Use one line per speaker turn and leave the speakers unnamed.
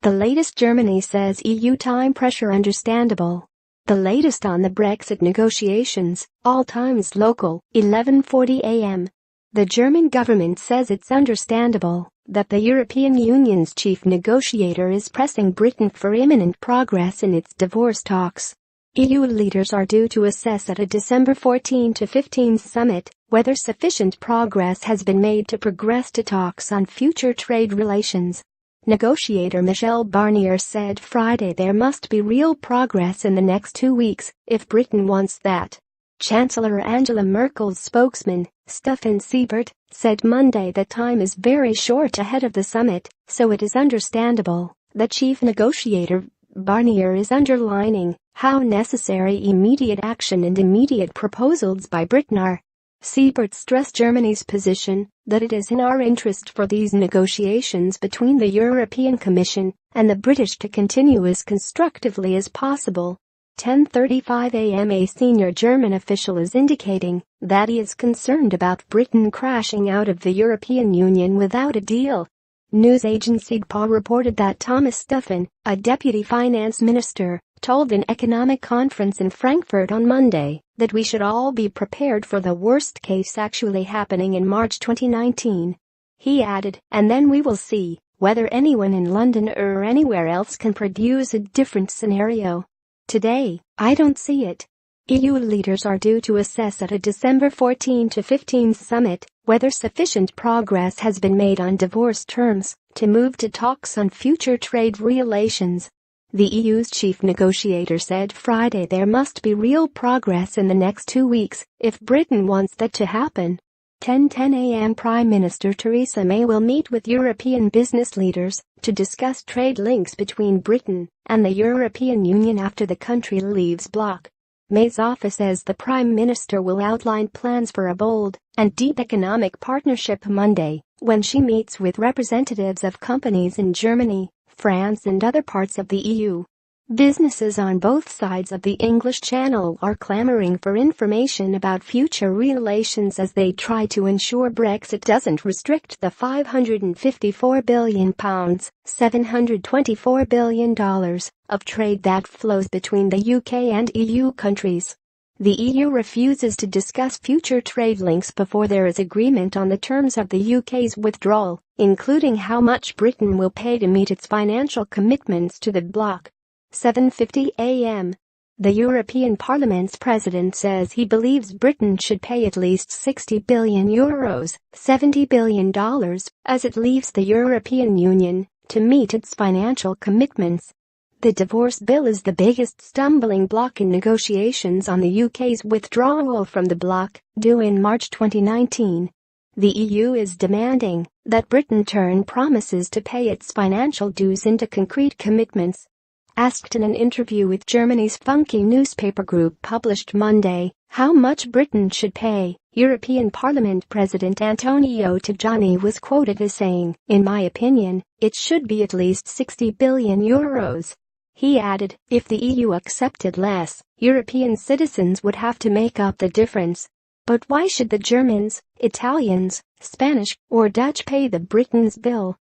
The latest. Germany says EU time pressure understandable. The latest on the Brexit negotiations, all times local, 11:40 a.m. The German government says it's understandable that the European Union's chief negotiator is pressing Britain for imminent progress in its divorce talks. EU leaders are due to assess at a December 14 to 15 summit whether sufficient progress has been made to progress to talks on future trade relations. Negotiator Michel Barnier said Friday there must be real progress in the next 2 weeks if Britain wants that. Chancellor Angela Merkel's spokesman, Stefan Seibert, said Monday that time is very short ahead of the summit, so it is understandable that chief negotiator Barnier is underlining how necessary immediate action and immediate proposals by Britain are. Seibert stressed Germany's position that it is in our interest for these negotiations between the European Commission and the British to continue as constructively as possible. 10:35 a.m. A senior German official is indicating that he is concerned about Britain crashing out of the European Union without a deal. News agency DPA reported that Thomas Stephan, a deputy finance minister, told an economic conference in Frankfurt on Monday that we should all be prepared for the worst case actually happening in March 2019. He added, and then we will see whether anyone in London or anywhere else can produce a different scenario. Today, I don't see it. EU leaders are due to assess at a December 14 to 15 summit whether sufficient progress has been made on divorce terms to move to talks on future trade relations. The EU's chief negotiator said Friday there must be real progress in the next 2 weeks if Britain wants that to happen. 10:10 a.m. Prime Minister Theresa May will meet with European business leaders to discuss trade links between Britain and the European Union after the country leaves bloc. May's office says the Prime Minister will outline plans for a bold and deep economic partnership Monday when she meets with representatives of companies in Germany, France and other parts of the EU. Businesses on both sides of the English Channel are clamoring for information about future relations as they try to ensure Brexit doesn't restrict the £554 billion, $724 billion, of trade that flows between the UK and EU countries. The EU refuses to discuss future trade links before there is agreement on the terms of the UK's withdrawal, including how much Britain will pay to meet its financial commitments to the bloc. 7:50 a.m. The European Parliament's president says he believes Britain should pay at least €60 billion, $70 billion, as it leaves the European Union to meet its financial commitments. The divorce bill is the biggest stumbling block in negotiations on the UK's withdrawal from the bloc, due in March 2019. The EU is demanding that Britain turn promises to pay its financial dues into concrete commitments. Asked in an interview with Germany's Funky newspaper group published Monday how much Britain should pay, European Parliament President Antonio Tajani was quoted as saying, "In my opinion, it should be at least €60 billion. He added, if the EU accepted less, European citizens would have to make up the difference. But why should the Germans, Italians, Spanish, or Dutch pay the Britain's bill?